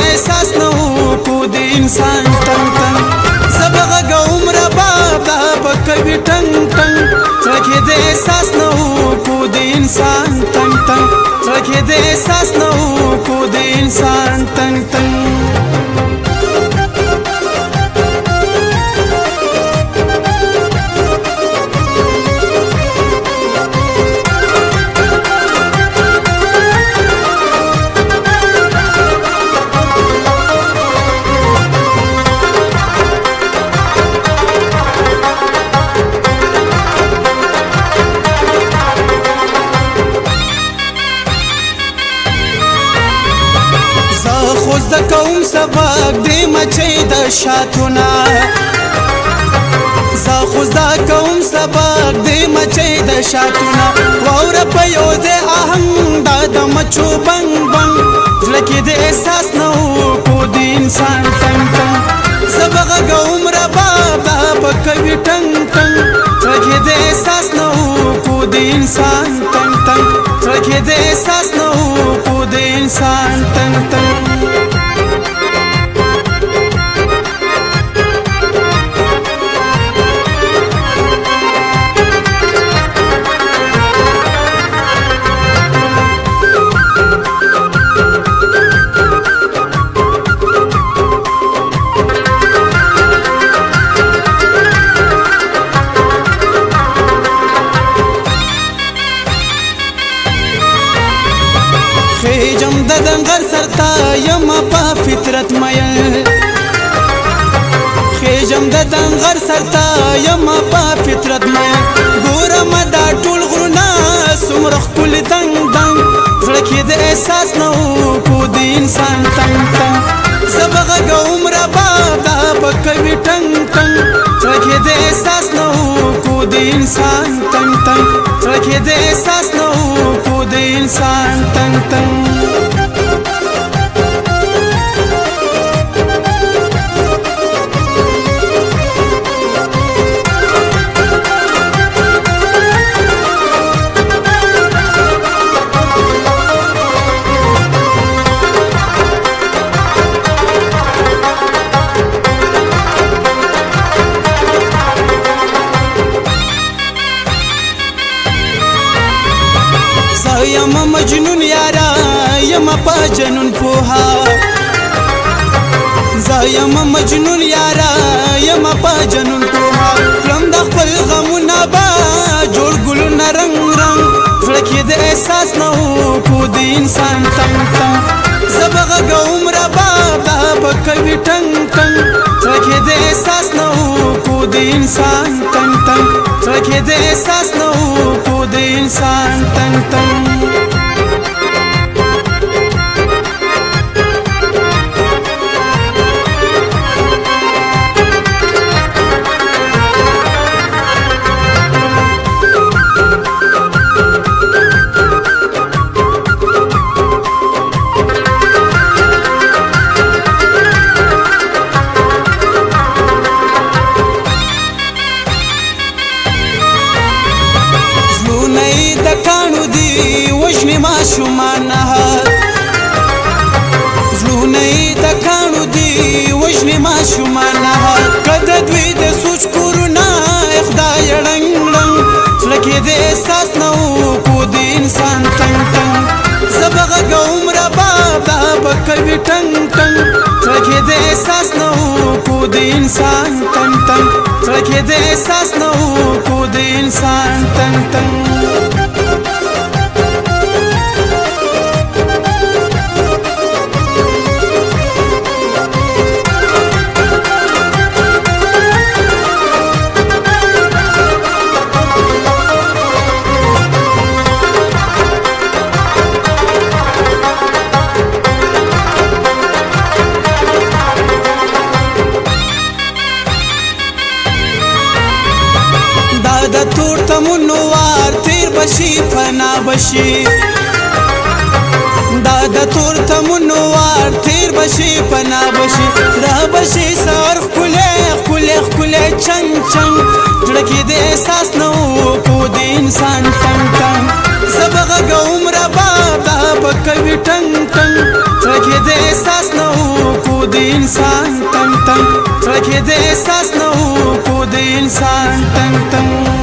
احساس نو کو د انسان تنگ تنگ زبغه عمر باب دا پکوي ټنګ ټنګ زړه د احساس نو کو د انسان تنگ تنگ زړه د احساس نو کو د انسان تنگ تنگ خوز د کوم سبق دی مچي د شاتونه زه خوز د کوم سبق دی مچي د شاتونه واور په یو د اهم د مچو بنګ بنګ زړه کې د احساس نو کو د انسان تنګ تنګ سبق عمر باب دا پکوي ټنګ ټنګ زړه کې د احساس نو کو د انسان تنګ تنګ زړه کې د احساس نو کو د انسان تنګ تنګ خیجم د دنګر سرتا یم په فطرت مې خیجم د دنګر سرتا یم په فطرت مې ګورم دا ټول غرونه سمرخ کول دنګ دنګ زړه کې د احساس نو کو د انسان تنګ تنګ زبغه عمر باب دا پکوي ټنګ ټنګ زړه کې د احساس نو کو د انسان تنګ تنګ زړه کې د احساس نو کو د انسان تنګ تنګ یم مجنون یارا یم په جنون پوها زایم مجنون یارا یم په جنون پوها کلم د خپل غمونه با جوړ ګلونه رنگ رنگ زړه کې د احساس نو کو د انسان تنګ تنګ زبغه عمر باب دا پکوي ټنګ ټنګ زړه کې د احساس نو کو د انسان تنګ تنګ زړه کې د احساس نو کو د انسان تنګ تنګ وجنی ما شومانه زلونه د کانو دی وجنی ما شومانه کده دوی د سوچ کورونه خدای رنگ رنگ زړه کې د احساس نو کو د انسان تنګ تنګ زبغه عمر باب دا پکوي ټنګ ټنګ زړه کې د احساس نو کو د انسان تنګ تنګ زړه کې د احساس نو کو د انسان تنګ تنګ د تور تمنو وار تیر بشي فنا بشي دا د تور تمنو وار تیر بشي فنا بشي را بشي سر خله خله خله چنګ چنګ زړه کې د احساس نو کو د انسان تنګ تنګ زبغه عمر باب دا پکوي ټنګ ټنګ زړه کې د احساس نو انسان تنگ تنگ زړه کې د احساس نه و کو د انسان تنگ تنگ